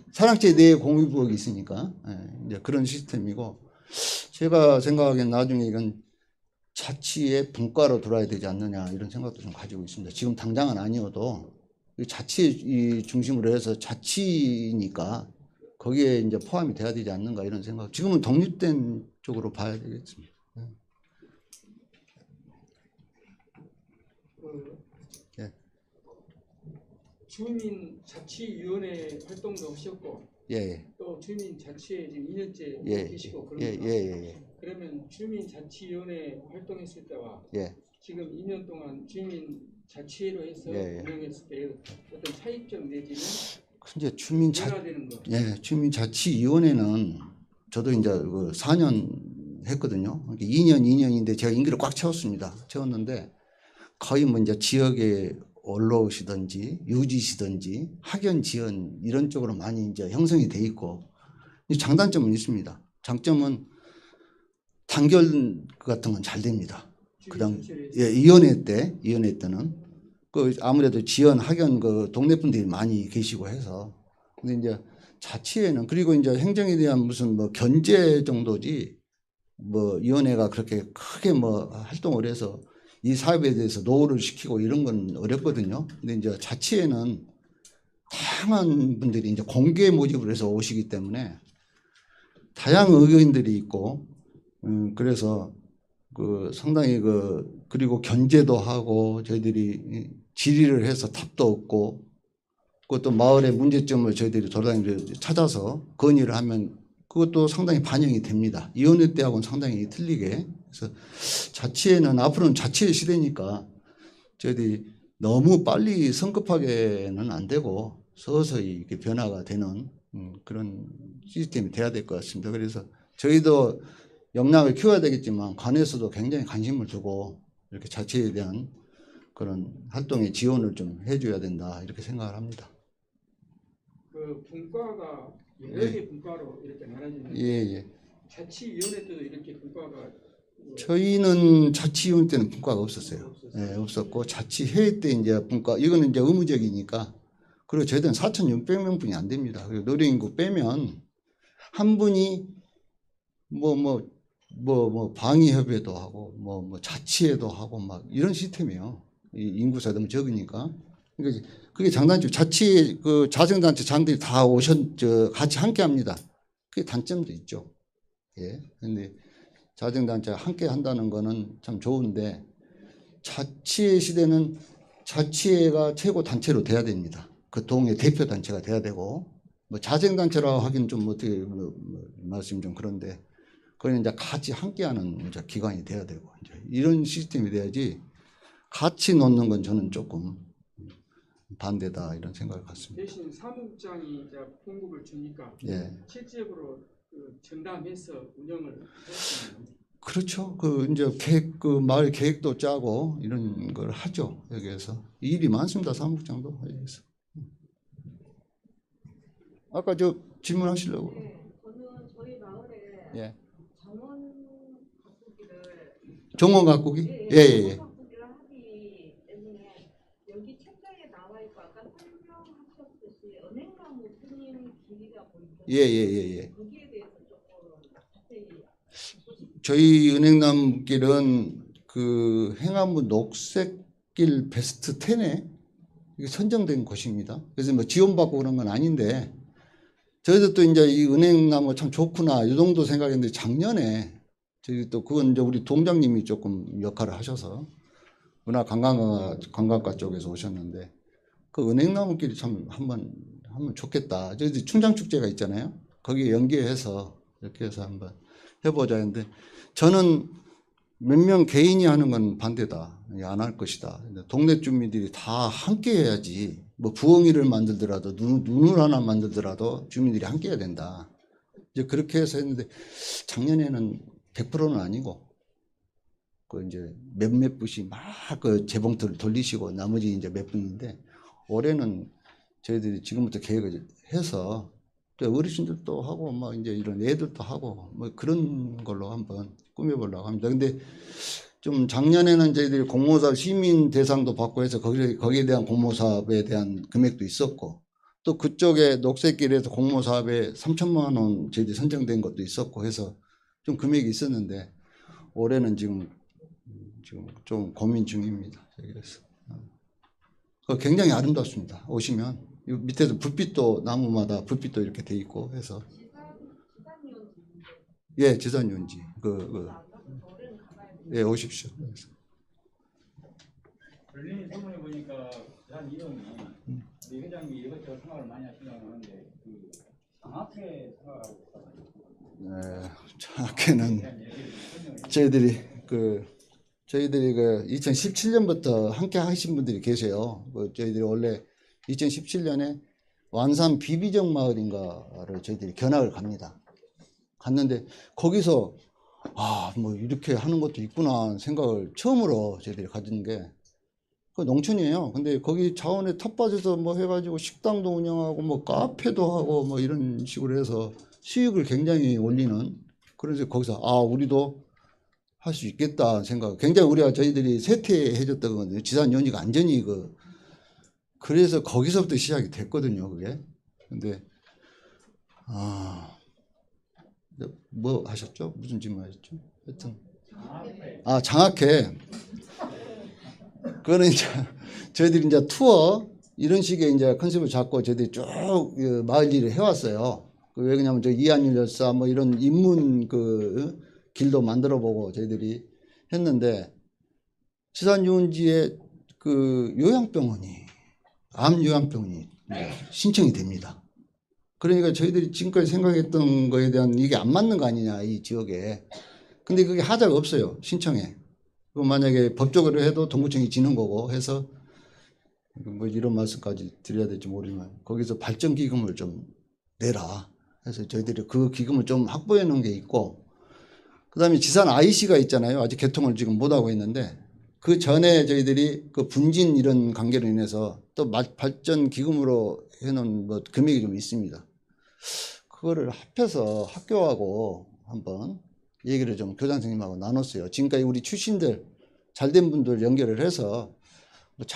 내에 공유부엌이 있으니까 이제 그런 시스템이고, 제가 생각하기엔 나중에 이건 자치의 분과로 들어야 되지 않느냐 이런 생각도 좀 가지고 있습니다. 지금 당장은 아니어도 자치 중심으로 해서 자치니까 거기에 이제 포함이 돼야 되지 않는가 이런 생각. 지금은 독립된 쪽으로 봐야 되겠습니다. 예.
주민자치위원회 활동도 하셨고,
예.
또 주민자치에 지금 2년째
예.
계시고 그럽니다.
예.
그러면 주민자치위원회 활동했을 때와
예.
지금 2년 동안 주민자치회로 해서 운영했을 때 어떤 차이점 내지는
근데
변화되는 거.
주민자치위원회는 저도 이제 그 4년 했거든요. 2년인데 제가 임기를 꽉 채웠습니다. 채웠는데 거의 뭐 이제 지역에 올라오시든지 유지시든지 학연 지연 이런 쪽으로 많이 이제 형성이 돼 있고 장단점은 있습니다. 장점은 단결 같은 건 잘 됩니다. 그다음 위원회 때는 그 아무래도 지연 학연 그 동네 분들이 많이 계시고 해서 근데 이제 자치회는 그리고 이제 행정에 대한 무슨 뭐 견제 정도지 뭐 위원회가 그렇게 크게 뭐 활동을 해서 이 사업에 대해서 노후를 시키고 이런 건 어렵거든요. 근데 이제 자치회는 다양한 분들이 이제 공개 모집을 해서 오시기 때문에 다양한 의견들이 있고 그래서 그 상당히 그리고 견제도 하고 저희들이 질의를 해서 답도 얻고 그것도 마을의 문제점을 저희들이 돌아다니면서 찾아서 건의를 하면 그것도 상당히 반영이 됩니다. 위원회 때하고는 상당히 틀리게. 그래서 자치회는 앞으로는 자치회 시대니까 저희들이 너무 빨리 성급하게는 안 되고 서서히 이렇게 변화가 되는 그런 시스템이 돼야 될 것 같습니다. 그래서 저희도 역량을 키워야 되겠지만 관에서도 굉장히 관심을 두고 이렇게 자치에 대한 그런 활동에 지원을 좀 해줘야 된다 이렇게 생각을 합니다.
그 분과가 여러 개 분과로 이렇게 나눠지는
예.
자치위원회 때도 이렇게 분과가
저희는 자치위원 때는 분과가 없었어요. 예, 없었고 자치회의 때 이제 분과 이거는 이제 의무적이니까 그리고 저희들은 4,600명분이 안 됩니다. 그리고 노령인구 빼면 한 분이 방위협회도 하고 뭐 자치회도 하고 막 이런 시스템이에요. 이 인구가 너무 적으니까. 그러니까 그게 장단점. 자치 그 자생단체 장들이 다 같이 함께 합니다. 그게 단점도 있죠. 예. 근데 자생단체가 함께 한다는 거는 참 좋은데 자치회 시대는 자치회가 최고 단체로 돼야 됩니다. 그 동의 대표 단체가 돼야 되고 뭐 자생단체라고 하기는 좀 어떻게 말씀이 좀 그런데 그건 이제 같이 함께하는 이제 기관이 돼야 되고 이제 이런 시스템이 돼야지 같이 놓는 건 저는 조금 반대다 이런 생각을 갖습니다.
대신 사무국장이 이제 공급을 주니까
예.
실질적으로 그 전담해서 운영을 했습니다.
그렇죠. 그 이제 그 마을 계획도 짜고 이런 걸 하죠. 여기에서 일이 많습니다. 사무국장도 여기에서. 아까 저 질문하시려고.
네, 저는 저희 마을에
예.
정원 가꾸기를
정원 가꾸기?
정원 가꾸기를 하기 때문에 여기 책자에 나와 있고 아까 설명하셨듯이 은행나무 스님 길이가 보이죠.
예.
거기에 대해서 조금 자세히
저희 은행나무길은 그 행안부 녹색길 베스트 10에 선정된 곳입니다. 그래서 뭐 지원받고 그런 건 아닌데 저희도 또 이제 이 은행나무 참 좋구나 이 정도 생각했는데 작년에 저희 또 그건 이제 우리 동장님이 조금 역할을 하셔서 문화관광가 쪽에서 오셨는데 그 은행나무길이 참 한번 하면 좋겠다. 저희 춘장축제가 있잖아요. 거기에 연계해서 이렇게 해서 한번 해보자 했는데 저는 몇 명 개인이 하는 건 반대다. 안 할 것이다. 동네 주민들이 다 함께 해야지. 뭐 부엉이를 만들더라도 눈을 하나 만들더라도 주민들이 함께 해야 된다. 이제 그렇게 해서 했는데 작년에는 100%는 아니고 그 이제 몇몇 분이 막 그 재봉틀을 돌리시고 나머지 이제 몇 분인데 올해는 저희들이 지금부터 계획을 해서 또 어르신들도 하고 뭐 이제 이런 애들도 하고 뭐 그런 걸로 한번 꾸며보려고 합니다. 근데 좀 작년에는 저희들이 공모사업 시민 대상도 받고 해서 거기에 대한 공모사업에 대한 금액도 있었고 또 그쪽에 녹색길에서 공모사업에 3천만 원 저희들이 선정된 것도 있었고 해서 좀 금액이 있었는데 올해는 지금 좀 고민 중입니다. 그래서 굉장히 아름답습니다. 오시면 밑에도 불빛도 나무마다 불빛도 이렇게 돼 있고 해서 예 지산유원지 예 오십시오.
별님 소문에 보니까 한 이동이 우리 회장님이 이것저것 생각을 많이 하신다고 하는데 그 장학회 생각하고 있어요.
장학회는 저희들이 2017년부터 함께 하신 분들이 계세요. 저희들이 원래 2017년에 완산 비비정 마을인가를 저희들이 견학을 갑니다. 갔는데 거기서 뭐 이렇게 하는 것도 있구나 하는 생각을 처음으로 저희들이 가진 게 그 농촌이에요. 근데 거기 자원에 텃밭에서 뭐 해가지고 식당도 운영하고 뭐 카페도 하고 뭐 이런 식으로 해서 수익을 굉장히 올리는, 그래서 거기서 우리도 할 수 있겠다 생각. 굉장히 저희들이 쇠퇴해줬던 거거든요. 지산 연이가 안전히 그래서 거기서부터 시작이 됐거든요, 그게. 근데 뭐 하셨죠? 무슨 질문 하셨죠? 하여튼 장학회. 그거는 이제 저희들이 이제 투어 이런 식의 이제 컨셉을 잡고 저희들이 쭉 마을 일을 해왔어요. 왜 그러냐면 저 이한율 열사 뭐 이런 인문 길도 만들어 보고 저희들이 했는데, 지산유원지에 암 요양병원이 신청이 됩니다. 그러니까 저희들이 지금까지 생각했던 거에 대한 이게 안 맞는 거 아니냐, 이 지역에. 근데 그게 하자가 없어요, 신청에. 만약에 법적으로 해도 동구청이 지는 거고 해서 뭐 이런 말씀까지 드려야 될지 모르지만 거기서 발전기금을 좀 내라 해서 저희들이 그 기금을 좀 확보해 놓은 게 있고, 그 다음에 지산 IC가 있잖아요. 아직 개통을 지금 못하고 있는데 그 전에 저희들이 그 분진 이런 관계로 인해서 또 발전기금으로 해놓은 뭐 금액이 좀 있습니다. 그거를 합해서 학교하고 한번 얘기를 좀 교장 선생님하고 나눴어요. 지금까지 우리 출신들 잘된 분들 연결을 해서 뭐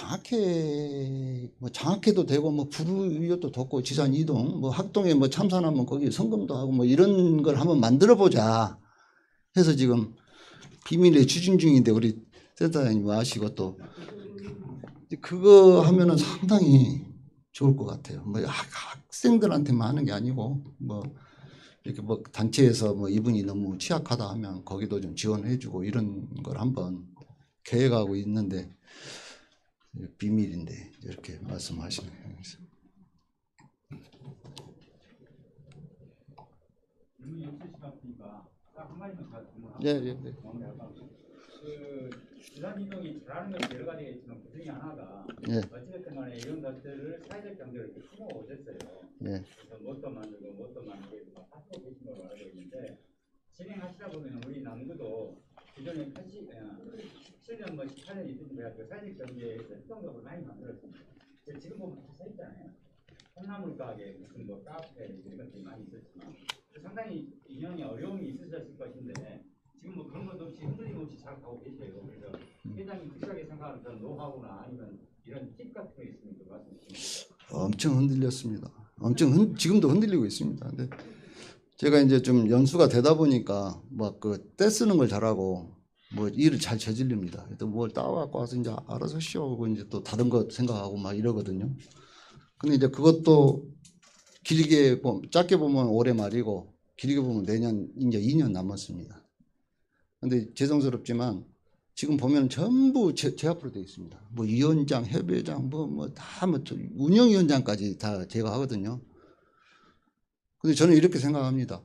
장학회도 되고 뭐 부르이웃도 돕고 지산 이동 뭐 학동에 뭐 참산하면 거기 성금도 하고 뭐 이런 걸 한번 만들어 보자 해서 지금 비밀에 추진 중인데, 우리 센터장님 아시고 또 그거 하면은 상당히 좋을 것 같아요. 뭐 학생들한테만 하는 게 아니고 뭐 이렇게 뭐 단체에서 뭐 이분이 너무 취약하다 하면 거기도 좀 지원해주고 이런 걸 한번 계획하고 있는데, 비밀인데 이렇게 말씀하시네요.
질문이 없으시다 보니까 딱 한 가지만 더 질문하고.
예.
지산 이동이 잘하는 것이 여러 가지가 있지만 그 중에 하나가 어찌됐든 간에 이런 것들을 사회적 경제로 이렇게 품어 오셨어요. 그래서 뭣도 만들고 막 하고 계신 걸로 알고 있는데, 진행하시다 보면 우리 남구도 기존에 17년 뭐 18년 있던 그 사회적 경제에서 협동적으로 많이 만들었습니다. 지금 보면 다 써있잖아요. 콩나물 가게, 무슨 뭐 카페 이런 것들이 많이 있었지만 상당히 인형이 어려움이 있으셨을 것인데 지금 뭐 그런 것도 없이 흔들림 없이 잘 가고 계세요. 그래서 회장님 특별하게 생각하는 그런 노하우나 아니면 이런 팁 같은 거 있으면 좀 말씀 주시면.
엄청 흔들렸습니다. 지금도 흔들리고 있습니다. 근데 제가 이제 좀 연수가 되다 보니까 막 떼 쓰는 걸 잘하고 뭐 일을 잘 저질립니다. 또 뭘 따와갖고 와서 이제 알아서 쉬어오고 이제 또 다른 거 생각하고 막 이러거든요. 근데 이제 그것도 짧게 보면 올해 말이고 길게 보면 내년 이제 2년 남았습니다. 근데 죄송스럽지만 지금 보면 전부 제 앞으로 되어 있습니다. 뭐 위원장, 협의회장, 다 운영위원장까지 다 제가 하거든요. 근데 저는 이렇게 생각합니다.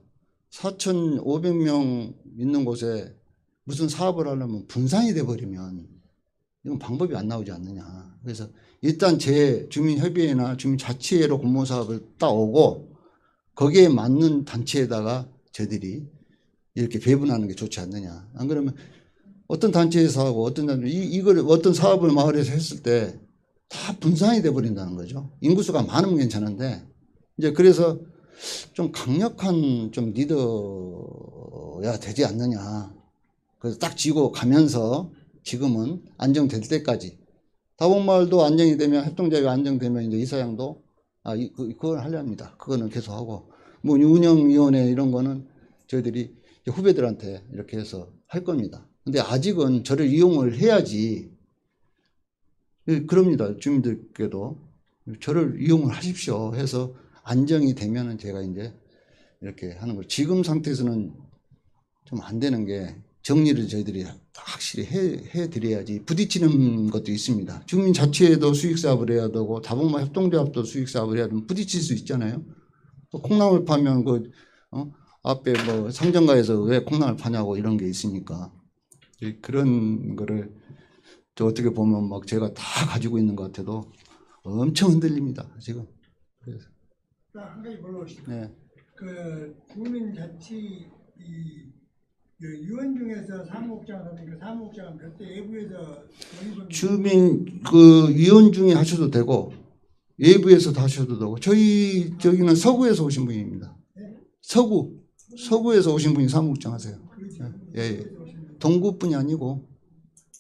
4,500명 있는 곳에 무슨 사업을 하려면 분산이 돼버리면 이건 방법이 안 나오지 않느냐. 그래서 일단 제 주민협의회나 주민자치회로 공모사업을 따오고 거기에 맞는 단체에다가 저희들이 이렇게 배분하는 게 좋지 않느냐. 안 그러면 어떤 단체에서 하고 어떤 사업을 마을에서 했을 때 다 분산이 돼버린다는 거죠. 인구수가 많으면 괜찮은데 이제 그래서 좀 강력한 좀 리더야 되지 않느냐. 그래서 딱 쥐고 가면서 지금은 안정될 때까지 다봉마을도 안정이 되면 협동조합이 안정되면 이제 이사장도 그걸 하려 합니다. 그거는 계속 하고 뭐 운영위원회 이런 거는 저희들이 후배들한테 이렇게 해서 할 겁니다. 근데 아직은 저를 이용을 해야지. 그럽니다. 주민들께도 저를 이용을 하십시오 해서 안정이 되면은 제가 이제 이렇게 하는 걸, 지금 상태에서는 좀 안 되는 게 정리를 저희들이 확실히 해드려야지. 부딪히는 것도 있습니다. 주민자치회도 수익사업을 해야 되고 다봉마 협동조합도 수익사업을 해야 되면 부딪힐 수 있잖아요. 콩나물 파면 앞에 뭐 상점가에서 왜 콩나물 파냐고 이런 게 있으니까 그런 거를 저 어떻게 보면 막 제가 다 가지고 있는 것 같아도 엄청 흔들립니다 지금. 그래서
한 가지 물어보시죠.
네.
그 국민자치 이 그 유원 중에서 사무국장을 하니까 사무국장은 별도 외부에서 영입을
주민 그 위원 중에 하셔도 되고 외부에서도 하셔도 되고 저기는 서구에서 오신 분입니다. 서구에서 오신 분이 사무국장 하세요. 예. 동구뿐이 아니고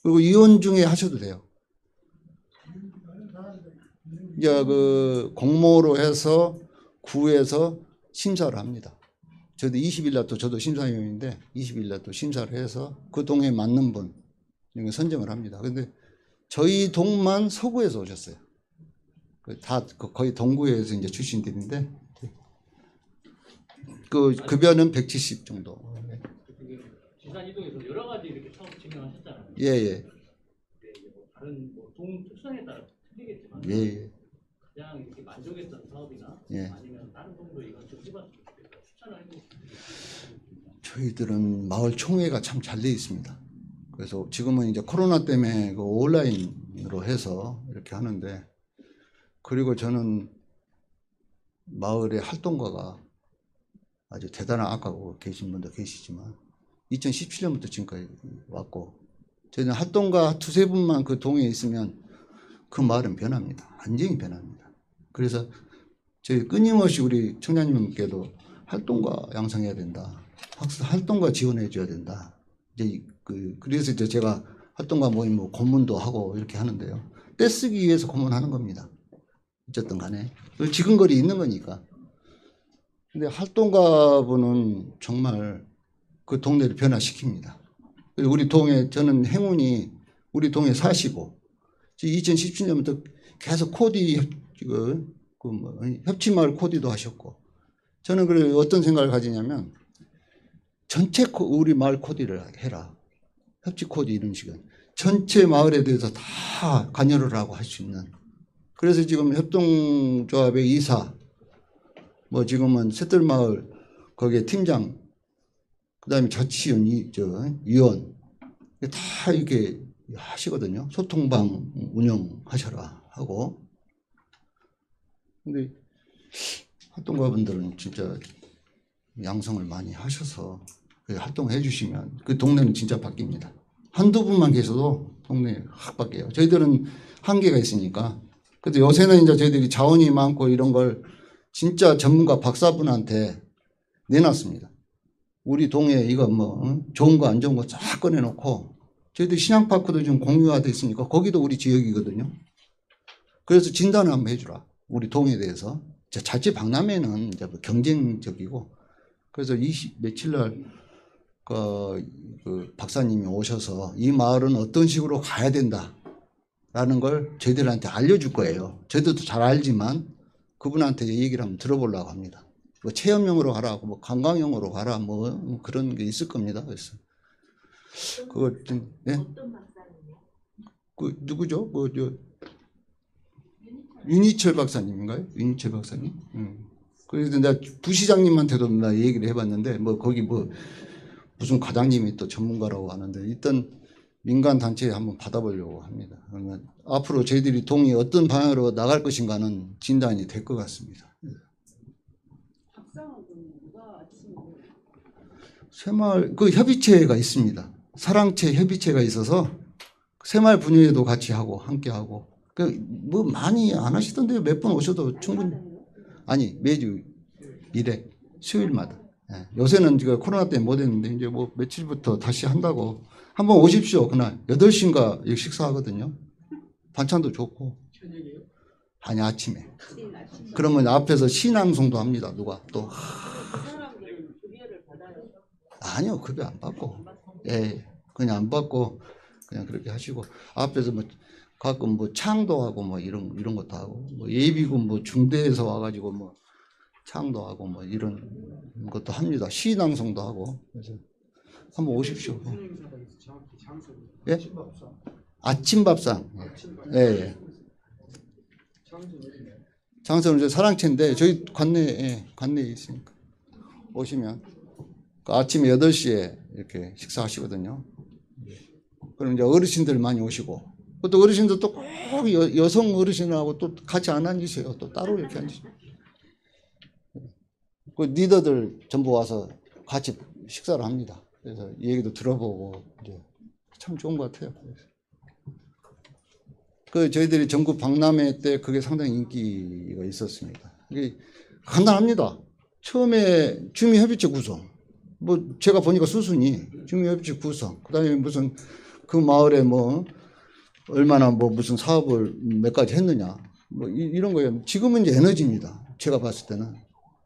그리고 위원 중에 하셔도 돼요. 이제 그 공모로 해서 구에서 심사를 합니다. 저도 20일 날 또 저도 심사위원인데 20일 날 또 심사를 해서 그 동에 맞는 분 선정을 합니다. 근데 저희 동만 서구에서 오셨어요. 다 거의 동구에서 이제 출신들인데 그 급여는 170 정도.
지산 이동에서 여러 가지 이렇게 사업 진행하셨잖아요.
예.
다른 동 특성에 따라 틀리겠지만
예.
가장 이렇게 만족했던 사업이나
예.
아니면 다른 동도 이건 좀 해봤으면 좋겠다 추천을 해주시면.
저희들은 마을 총회가 참 잘 돼 있습니다. 그래서 지금은 이제 코로나 때문에 그 온라인으로 해서 이렇게 하는데 그리고 저는 마을의 활동가가 아주 대단한 아까 계신 분도 계시지만 2017년부터 지금까지 왔고 저희는 활동가 두세 분만 그 동에 있으면 그 마을은 변합니다. 완전히 변합니다. 그래서 저희 끊임없이 우리 청장님께도 활동가 양성해야 된다. 활동가 지원해 줘야 된다. 이제 그래서 이제 제가 활동가 모임 뭐 고문도 하고 이렇게 하는데요. 떼쓰기 위해서 고문하는 겁니다. 어쨌든 간에 지근거리 있는 거니까. 근데 활동가분은 정말 그 동네를 변화시킵니다. 우리 동에 저는 행운이 우리 동에 사시고 2017년부터 계속 코디 협치마을 코디도 하셨고 저는 그래 어떤 생각을 가지냐면 전체 우리 마을 코디를 해라. 협치 코디 이런 식은 전체 마을에 대해서 다 관여를 하고 할 수 있는. 그래서 지금 협동조합의 이사, 뭐 지금은 셋들마을 거기에 팀장, 그다음에 자치위원, 위원 다 이렇게 하시거든요. 소통방 운영하셔라 하고. 근데 활동가분들은 진짜 양성을 많이 하셔서 활동해 주시면 그 동네는 진짜 바뀝니다. 한두 분만 계셔도 동네 확 바뀌어요. 저희들은 한계가 있으니까. 그래서 요새는 이제 저희들이 자원이 많고 이런 걸 진짜 전문가 박사분한테 내놨습니다. 우리 동에 이거 뭐 좋은 거 안 좋은 거 쫙 꺼내놓고 저희들 신앙파크도 좀 공유화돼 있으니까 거기도 우리 지역이거든요. 그래서 진단을 한번 해주라. 우리 동에 대해서. 자칫 박람회는 이제 경쟁적이고 그래서 며칠 날 그 박사님이 오셔서 이 마을은 어떤 식으로 가야 된다라는 걸 저희들한테 알려줄 거예요. 저희들도 잘 알지만 그분한테 얘기를 한번 들어보려고 합니다. 뭐 체험용으로 가라, 뭐 관광용으로 가라, 뭐 그런 게 있을 겁니다. 그래서 그걸 좀 네?
어떤 박사님이요?
그 누구죠? 윤희철 박사님인가요? 윤희철 박사님? 그래서 내가 부시장님한테도 나 얘기를 해봤는데 뭐 거기 뭐 무슨 과장님이 또 전문가라고 하는데 일단 민간 단체에 한번 받아보려고 합니다. 그러면 앞으로 저희들이 동이 어떤 방향으로 나갈 것인가는 진단이 될 것 같습니다. 새마을 그 협의체가 있습니다. 사랑체 협의체가 있어서 새마을 분야에도 같이 하고 함께 하고 그 뭐 많이 안 하시던데요. 몇 번 오셔도 충분히. 아니 매주 일회 수요일마다. 예. 요새는 지금 코로나 때문에 못 했는데 이제 뭐 며칠부터 다시 한다고 한번 오십시오. 그날 8시인가 식사하거든요. 반찬도 좋고.
저녁이요?
아니 아침에. 그러면 앞에서 신앙송도 합니다. 누가 또. 아니요 급여 안 받고. 예, 그냥 안 받고 그냥 그렇게 하시고 앞에서 뭐 가끔 뭐 창도 하고 뭐 이런 것도 하고 뭐 예비군 뭐 중대에서 와가지고 뭐 창도 하고 뭐 이런 것도 합니다. 시낭송도 하고 그래서 한번 오십시오. 예? 아침밥상. 예. 장소는 이제 사랑채인데 저희 관내에 있으니까 오시면 그 아침 8시에 이렇게 식사하시거든요. 그럼 이제 어르신들 많이 오시고 또 어르신들 또 꼭 여성 어르신하고 또 같이 안 앉으세요. 또 따로 이렇게 앉으세요. 그 리더들 전부 와서 같이 식사를 합니다. 그래서 이 얘기도 들어보고 이제 참 좋은 것 같아요. 그 저희들이 전국 박람회 때 그게 상당히 인기가 있었습니다. 이게 간단합니다. 처음에 주민협의체 구성, 뭐 제가 보니까 수순이 주민협의체 구성, 그다음에 무슨 그 마을에 뭐 얼마나 뭐 무슨 사업을 몇 가지 했느냐, 뭐 이런 거예요. 지금은 이제 에너지입니다. 제가 봤을 때는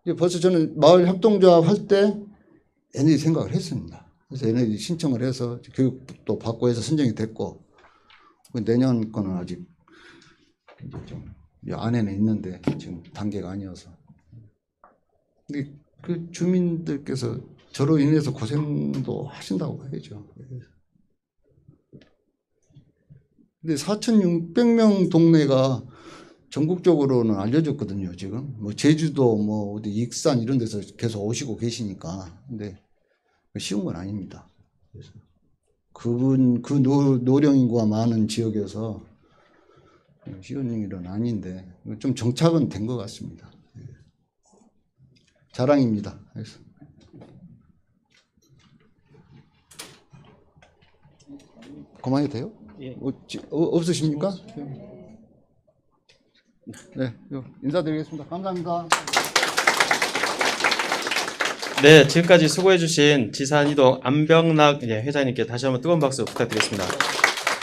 이제 벌써 저는 마을 협동조합 할 때 에너지 생각을 했습니다. 그래서 에너지 신청을 해서 교육도 받고 해서 선정이 됐고, 내년 거는 아직 이제 좀 안에는 있는데 지금 단계가 아니어서. 근데 그 주민들께서 저로 인해서 고생도 하신다고 해야죠. 근데 4,600명 동네가 전국적으로는 알려졌거든요. 지금 뭐 제주도 뭐 어디 익산 이런 데서 계속 오시고 계시니까. 근데 쉬운 건 아닙니다. 그래서 그 노령 인구가 많은 지역에서 쉬운 일은 아닌데 좀 정착은 된 것 같습니다. 자랑입니다. 그래서. 그만해도 돼요?
예.
없으십니까? 네, 인사드리겠습니다. 감사합니다.
네, 지금까지 수고해주신 지산이동 안병락 회장님께 다시 한번 뜨거운 박수 부탁드리겠습니다.